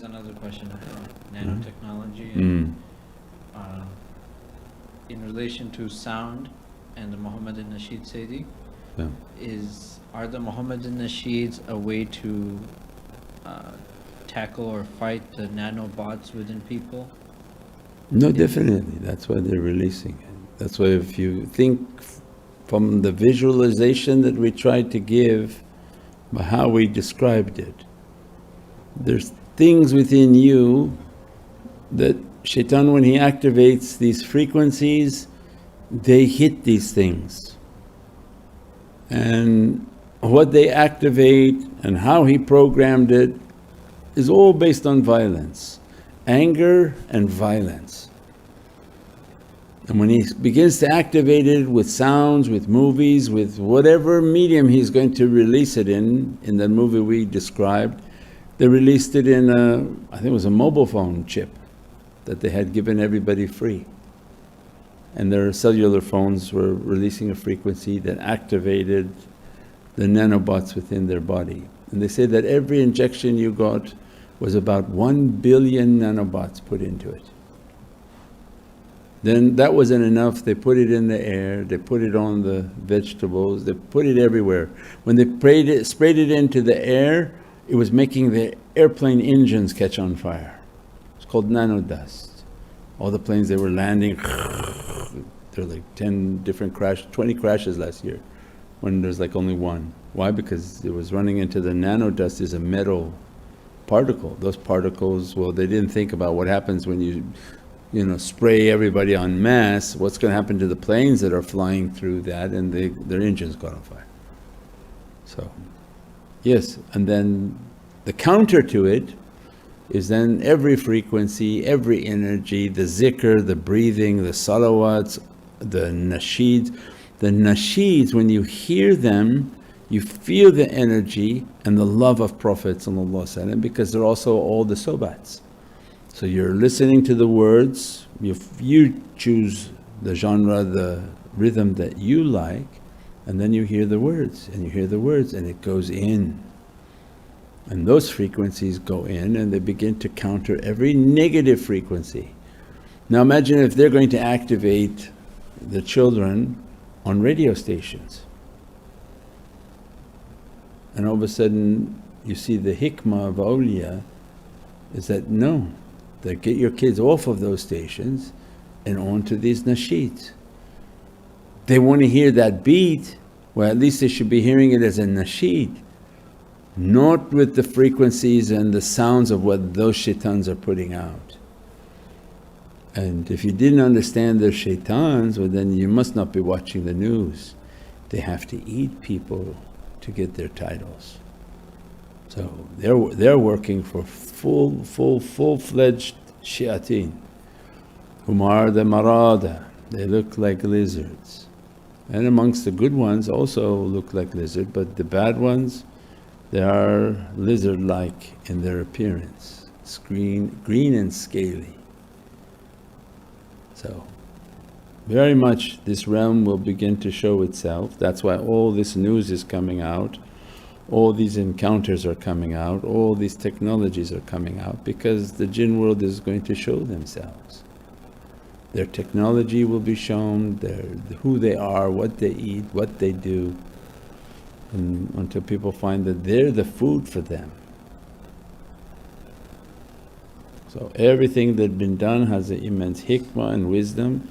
There's another question about nanotechnology and in relation to sound and the Muhammadan Nasheed Sayyidi. Yeah. Are the Muhammadan Nasheeds a way to tackle or fight the nanobots within people? No, definitely. That's why they're releasing it. That's why if you think from the visualization that we tried to give by how we described it, there's things within you that shaitan, when he activates these frequencies, they hit these things. And what they activate and how he programmed it is all based on violence, anger and violence. And when he begins to activate it with sounds, with movies, with whatever medium he's going to release it in the movie we described, they released it in I think it was a mobile phone chip that they had given everybody free. And their cellular phones were releasing a frequency that activated the nanobots within their body. And they say that every injection you got was about 1 billion nanobots put into it. Then that wasn't enough, they put it in the air, they put it on the vegetables, they put it everywhere. When they sprayed it into the air, it was making the airplane engines catch on fire. It's called nanodust. All the planes they were landing, there were like 10 different 20 crashes last year when there's like only one. Why? Because it was running into the nanodust is a metal particle. Those particles, well, they didn't think about what happens when you spray everybody en masse, what's going to happen to the planes that are flying through that, and their engines got on fire. So yes, and then the counter to it is then every frequency, every energy, the zikr, the breathing, the salawats, the nasheeds. The nasheeds, when you hear them, you feel the energy and the love of Prophet because they're also all the Sohbats. So you're listening to the words, you choose the genre, the rhythm that you like, and then you hear the words and you hear the words and it goes in. And those frequencies go in and they begin to counter every negative frequency. Now imagine if they're going to activate the children on radio stations, and all of a sudden you see the hikmah of awliya is that no, that get your kids off of those stations and onto these nasheeds. They want to hear that beat, well at least they should be hearing it as a nasheed, not with the frequencies and the sounds of what those shaitans are putting out. And if you didn't understand their shaitans, well then you must not be watching the news. They have to eat people to get their titles. So they're working for full-fledged shayateen, whom are the marada, they look like lizards. And amongst the good ones also look like lizard, but the bad ones, they are lizard-like in their appearance, green and scaly. So very much this realm will begin to show itself. That's why all this news is coming out, all these encounters are coming out, all these technologies are coming out, because the jinn world is going to show themselves. Their technology will be shown, who they are, what they eat, what they do, and until people find that they're the food for them. So everything that's been done has an immense hikmah and wisdom.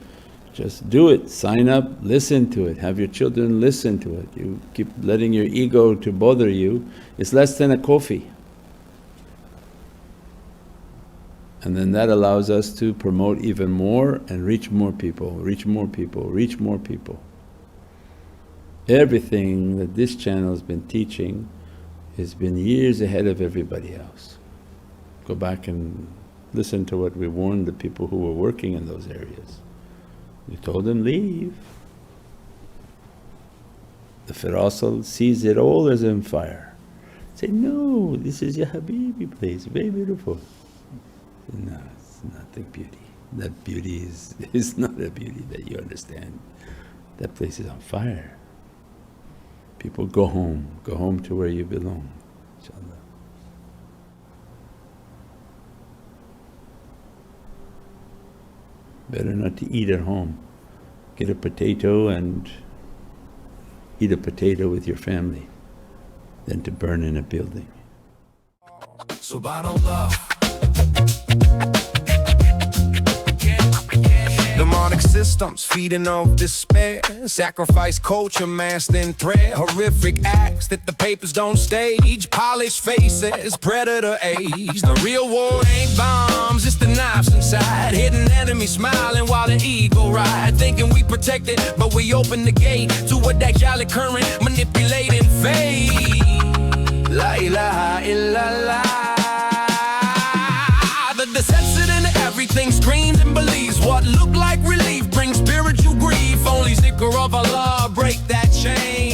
Just do it, sign up, listen to it, have your children listen to it. You keep letting your ego to bother you, it's less than a coffee. And then that allows us to promote even more and reach more people, reach more people, reach more people. Everything that this channel has been teaching has been years ahead of everybody else. Go back and listen to what we warned the people who were working in those areas. We told them, leave. The Firasal sees it all as on fire. Say, no, this is Ya Habibi place, very beautiful. No, it's not the beauty. That beauty is not a beauty that you understand. That place is on fire. People go home to where you belong, inshaAllah. Better not to eat at home. Get a potato and eat a potato with your family than to burn in a building. Subhanallah. Demonic systems feeding off despair. Sacrifice culture masked in thread. Horrific acts that the papers don't stage. Polished faces, predator age. The real war ain't bombs, it's the knives inside. Hidden enemies smiling while the ego ride. Thinking we protected, but we open the gate to a dajjalic current, manipulating fate. La ilaha illallah. The deception in everything screams and believes. What look like relief brings spiritual grief. Only zikr of Allah break that chain.